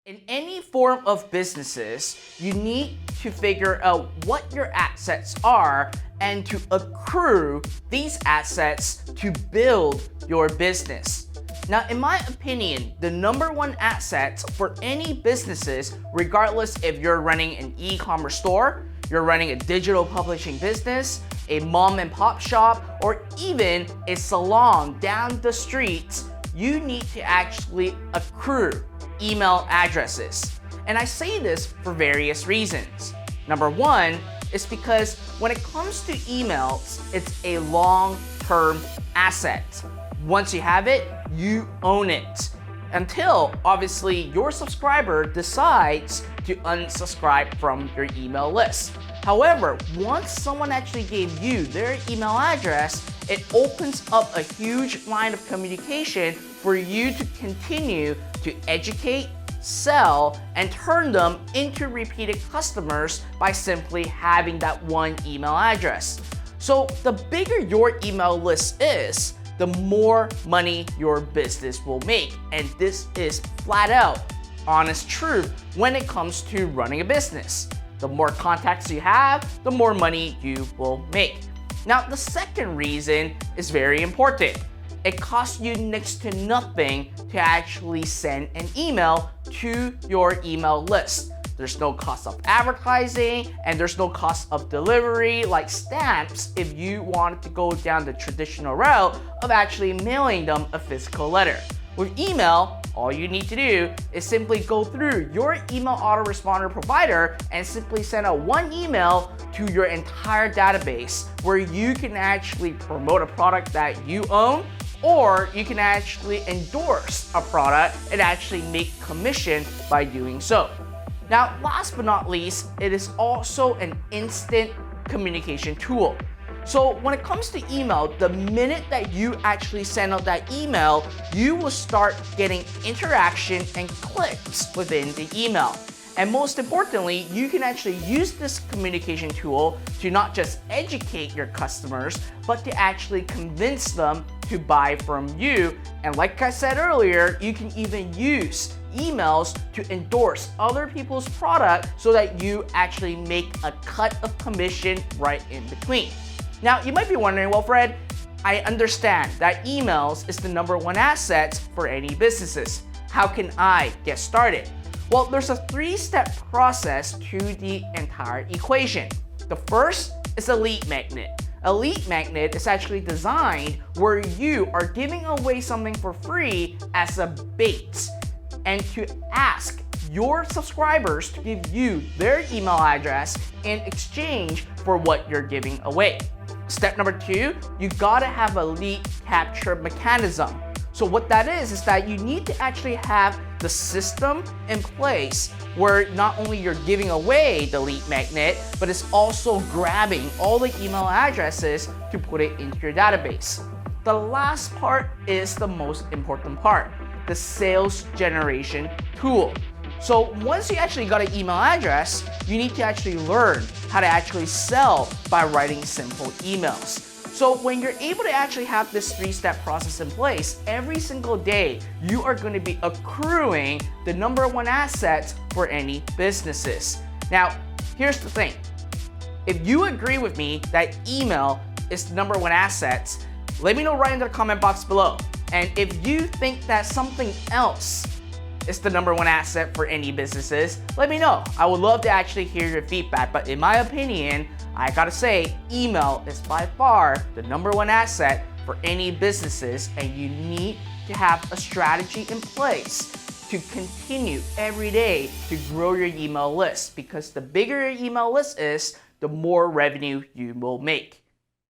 In any form of businesses, you need to figure out what your assets are and to accrue these assets to build your business. Now, in my opinion, the number one asset for any businesses, regardless if you're running an e-commerce store, you're running a digital publishing business, a mom and pop shop, or even a salon down the street, you need to actually accrue email addresses. And I say this for various reasons. Number one is because when it comes to emails, it's a long-term asset. Once you have it, you own it. Until, obviously, your subscriber decides to unsubscribe from your email list. However, once someone actually gave you their email address, it opens up a huge line of communication for you to continue to educate, sell, and turn them into repeated customers by simply having that one email address. So the bigger your email list is, the more money your business will make. And this is flat out honest truth when it comes to running a business. The more contacts you have, the more money you will make. Now, the second reason is very important. It costs you next to nothing to actually send an email to your email list. There's no cost of advertising and there's no cost of delivery like stamps if you wanted to go down the traditional route of actually mailing them a physical letter. With email, all you need to do is simply go through your email autoresponder provider and simply send out one email to your entire database where you can actually promote a product that you own, or you can actually endorse a product and actually make commission by doing so. Now, last but not least, it is also an instant communication tool. So when it comes to email, the minute that you actually send out that email, you will start getting interaction and clicks within the email. And most importantly, you can actually use this communication tool to not just educate your customers, but to actually convince them to buy from you. And like I said earlier, you can even use emails to endorse other people's product so that you actually make a cut of commission right in between. Now, you might be wondering, well, Fred, I understand that emails is the number one asset for any businesses. How can I get started? Well, there's a three-step process to the entire equation. The first is a lead magnet. A lead magnet is actually designed where you are giving away something for free as a bait and to ask your subscribers to give you their email address in exchange for what you're giving away. Step number two, you gotta have a lead capture mechanism. So what that is that you need to actually have the system in place where not only you're giving away the lead magnet, but it's also grabbing all the email addresses to put it into your database. The last part is the most important part, the sales generation tool. So once you actually got an email address, you need to actually learn how to actually sell by writing simple emails. So when you're able to actually have this three-step process in place, every single day, you are going to be accruing the number one asset for any businesses. Now, here's the thing. If you agree with me that email is the number one asset, let me know right in the comment box below. And if you think that something else is the number one asset for any businesses, let me know. I would love to actually hear your feedback, but in my opinion, I gotta say, email is by far the number one asset for any businesses, and you need to have a strategy in place to continue every day to grow your email list, because the bigger your email list is, the more revenue you will make.